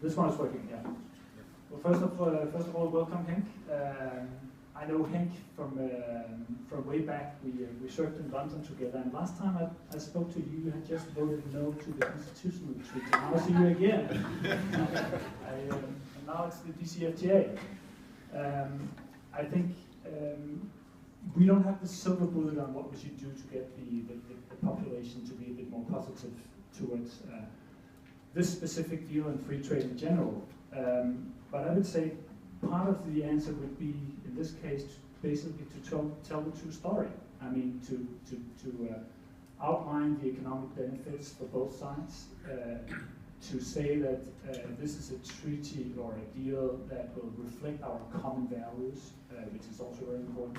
This one is working, yeah. Well, first of all, welcome, Henk. I know Henk from way back. We served in London together, and last time I spoke to you, you had just voted no to the constitutional treaty. Now I see you again. And now it's the DCFTA. I think we don't have the silver bullet on what we should do to get the population to be a bit more positive towards this specific deal and free trade in general. But I would say part of the answer would be, in this case, basically to tell the true story. I mean, to outline the economic benefits for both sides, to say that this is a treaty or a deal that will reflect our common values, which is also very important.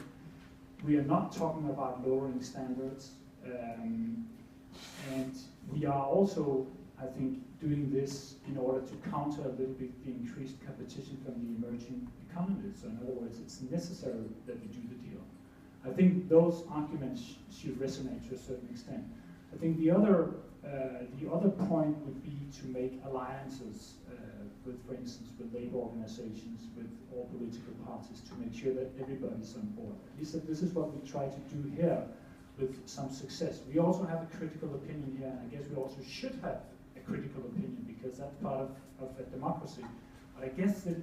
We are not talking about lowering standards, and we are also, I think, doing this in order to counter a little bit the increased competition from the emerging economies. So in other words, it's necessary that we do the deal. I think those arguments should resonate to a certain extent. I think the other point would be to make alliances with, for instance, with labor organizations, with all political parties, to make sure that everybody's on board. At least this is what we try to do here with some success. We also have a critical opinion here, and I guess we also should have a critical opinion, because that's part of a democracy. But I guess the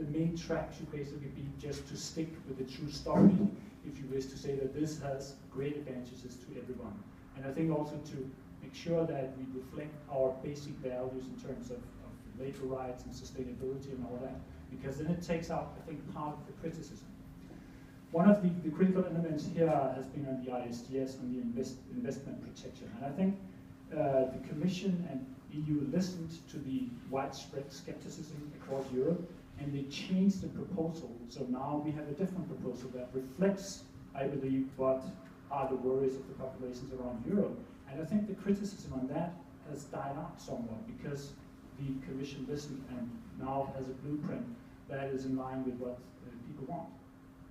main track should basically be just to stick with the true story, if you wish, to say that this has great advantages to everyone. And I think also to make sure that we reflect our basic values in terms of labor rights and sustainability and all that, because then it takes out, I think, part of the criticism. One of the critical elements here has been on the ISDS, on the investment protection. And I think the Commission and EU listened to the widespread skepticism across Europe, and they changed the proposal. So now we have a different proposal that reflects, I believe, what are the worries of the populations around Europe. And I think the criticism on that has died out somewhat, because the Commission listened and now has a blueprint that is in line with what people want.